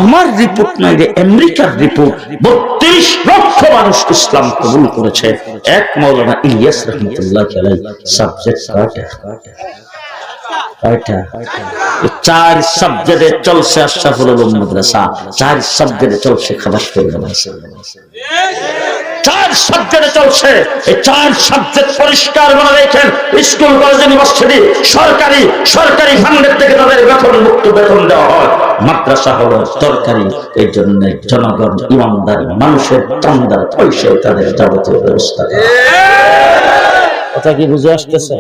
আমার রিপোর্ট নাই রে, আমেরিকার রিপোর্ট। 32 লক্ষ মানুষ ইসলাম কবুল করেছে। এক মাওলানা ইলিয়াস রহমতুল্লাহ আলাইহি সাবজেক্ট কয়টা? 4 সাবজেক্টে চলছে আশরাফুল উলুম মাদ্রাসা, 4 সাবজেক্টে চলছে খাবাসপুর মাদ্রাসা, 4 সাবজেক্টে চলছে। এই 4 সাবজেক্ট পরিষ্কার মনে রাখেন। স্কুল কলেজ ইউনিভার্সিটি সরকারি ফান্ডের থেকে তাদের বেতন মুক্ত বেতন দেওয়া হয়। মাদ্রাসা হলো সরকারি, এই জন্য জনগণ ইমানদার মানুষের চান্দার পয়সায় তাদের যাবতীয় ব্যবস্থা। কথা কি বুঝে আসতেছে?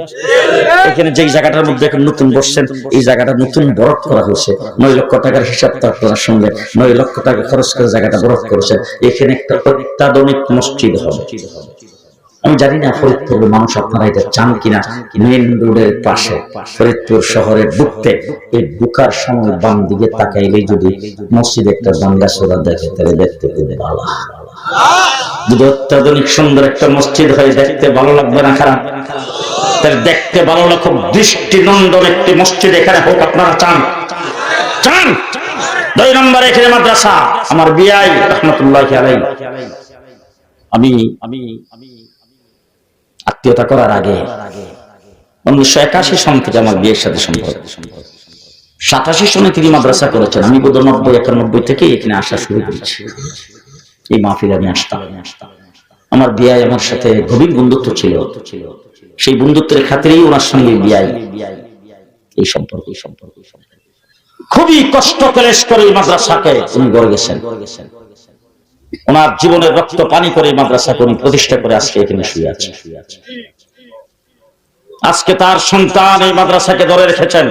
এখানে যে জায়গাটার মধ্যে এখন নতুন বসছেন, এই জায়গাটা নতুন বরফ করা হয়েছে। 9 লক্ষ টাকার হিসাব তো আপনার সঙ্গে 9 লক্ষ টাকা খরচ করে জায়গাটা বরফ করেছে। এখানে একটা অত্যাধুনিক মসজিদ হবে। আমি জানি না ফরিদপুরের মানুষ আপনারা এটা চান কিনা। মেইন রোডের পাশে ফরিদপুর শহরের ঢুকতে, এই ঢুকার সময় বাম দিকে তাকাইলেই যদি মসজিদ একটা বাংলা সোরা দেখে, তাহলে দেখতে খুব ভালো। যদি অত্যাধুনিক সুন্দর একটা মসজিদ হয়ে দেখতে ভালো লাগবে না খারাপ? তাহলে দেখতে ভালো না, খুব দৃষ্টিনন্দন একটি মসজিদ এখানে হোক আপনারা চান? 2 নম্বর এখানে মাদ্রাসা। আমার বিআই রহমতুল্লাহি আলাইহি, আমি আত্মীয়তা করার আগে 1981 সন থেকে আমার বিয়ের সাথে সম্পর্ক। 87 সনে তিনি মাদ্রাসা করেছেন। আমি বোধহয় 90-91 থেকে এখানে আসা শুরু করেছি। এই মাহফিলে আমি আসতাম। আমার বিয়াই আমার সাথে গভীর বন্ধুত্ব ছিল। সেই বন্ধুত্বের খাতিরেই ওনার সঙ্গে বিয়াই, এই সম্পর্ক খুবই কষ্ট ক্লেশ করে এই মাদ্রাসাকে উনি গড়ে গেছেন। ওনার জীবনের রক্ত পানি করে এই মাদ্রাসাকে উনি প্রতিষ্ঠা করে আজকে এখানে শুয়ে আছে। আজকে তার সন্তান এই মাদ্রাসাকে ধরে রেখেছেন।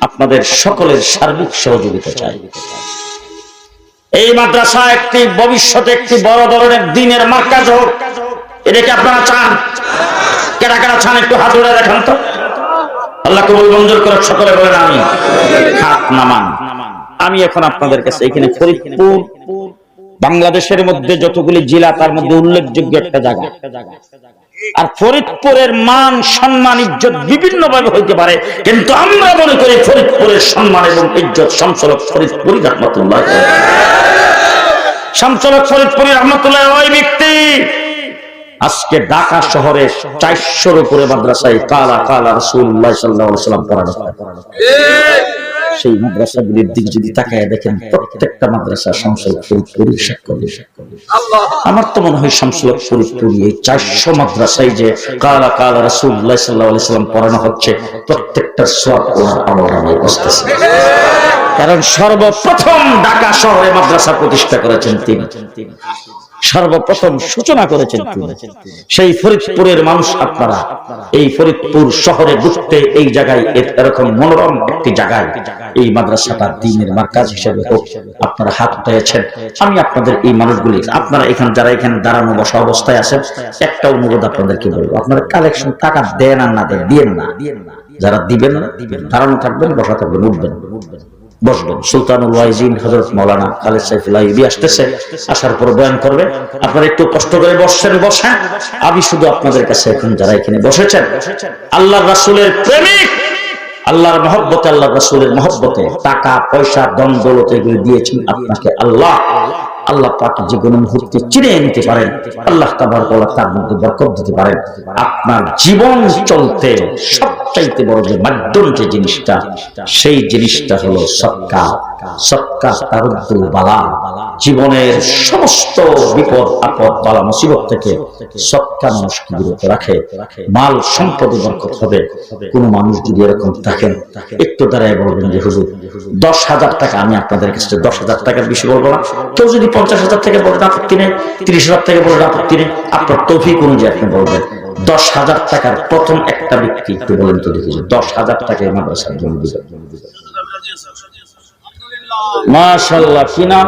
আপনাদের সকলের সার্বিক সহযোগিতা চাই। এই মাদ্রাসা একটি ভবিষ্যতে একটি বড় ধরনের দ্বীনের মার্কাজ হোক, এটাকে আপনারা চান? কারা কারা চান একটু হাত উঠে দেখান তো। আল্লাহ কবুল মঞ্জুর করে সকলে বলেন আমি। হাত নামান। আমি এখন আপনাদের কাছে এখানে ফরিদপুর বাংলাদেশের মধ্যে যতগুলি জেলা, তার মধ্যে উল্লেখযোগ্য একটা জায়গা। আর ফরিদপুরের মান সম্মান ইজ্জত বিভিন্ন ভাবে হইতে পারে, কিন্তু আমরা মনে করি ফরিদপুরের সম্মান এবং ইজ্জত শামসুল হক ফরিদপুরি রহমতুল্লাহ, শামসুল হক ফরিদপুরি রহমতুল্লাহ ওই ব্যক্তি আজকে ঢাকা শহরে 400-র উপরে মাদ্রাসায় কালা রাসূলুল্লাহ সাল্লাল্লাহু আলাইহি ওয়াসাল্লাম পড়ানো হয়। সেই মাদ্রাসাগুলির দিক যদি তাকায় দেখেন, প্রত্যেকটা মাদ্রাসা শামসুল হক ফরিদপুরি স্বাক্ষর। আমার তো মনে হয় শামসুল হক ফরিদপুরি এই 400 মাদ্রাসায় যে কালা রাসূলুল্লাহ সাল্লাল্লাহু আলাইহি ওয়াসাল্লাম পড়ানো হচ্ছে, প্রত্যেকটা সওয়াব ওনার আমলে বসতেছে। কারণ সর্বপ্রথম ঢাকা শহরে মাদ্রাসা প্রতিষ্ঠা করেছেন তিনি, সর্বপ্রথম সূচনা করেছেন তিনি। সেই ফরিদপুরের মানুষ আপনারা এই ফরিদপুর শহরে ঢুকতে, এই জায়গায় এরকম মনোরম একটি জায়গায় এই মাদ্রাসাটা দ্বীনের মার্কাজ হিসেবে হোক, আপনারা হাত উঠাইছেন। আমি আপনাদের এই মানুষগুলি, আপনারা এখানে যারা এখানে দাঁড়ানো বসা অবস্থায় আছেন, একটা অনুরোধ আপনাদেরকে বলবো, আপনারা কালেকশন টাকা দেন আর না দেন, দিয়েন না। যারা দিবেন না, দাঁড়ানো থাকবেন, বসা থাকবেন, উঠবেন বসবেন। সুলতানুল ওয়াইজিন হযরত মাওলানা খালেদ সাইফুল্লাহ ইবি আসতেছে, আসার পর বয়ান করবে। আপনারা একটু কষ্ট করে বসেন। আমি শুধু আপনাদের কাছে এখন যারা এখানে বসেছেন, আল্লাহর রাসূলের প্রেমিক, আল্লাহর মহব্বতে, আল্লাহর রাসূলের মহব্বতে টাকা পয়সা ধন দৌলত এগুলো দিয়েছেন আপনাকে আল্লাহ পাক যে কোনো মুহূর্তে চিনে নিতে পারেন। আল্লাহ তাবারক ওয়া তাআলা তার মধ্যে বরকত দিতে পারেন। আপনার জীবন চলতে সবচাইতে বড় যে মাধ্যম যে জিনিসটা, সেই জিনিসটা হলো সদকা তারুদ্দুল বালা। জীবনের সমস্ত বিপদ আপদ বালা মুসিবত থেকে সদকা মানুষকে বিরত রাখে। মাল সম্পদে বরকত হবে। কোন মানুষ যদি এরকম থাকেন, একটু দাঁড়ায় বলবেন যে হুজুর 10,000 টাকা, আমি আপনাদের কাছে 10,000 টাকার বিষয় বলবো না। কেউ যদি 50,000 থেকে বলেন আপত্তি নেই, 30,000 থেকে বলেন আপত্তি নেই, আপনার তৌফিক অনুযায়ী আপনি বলবেন। 10,000 টাকার প্রথম একটা ব্যক্তি একটু বলেন তো দেখি, 10,000 টাকা মাদ্রাসার জন্য দিবেন। মাশাআল্লাহ, কি নাম?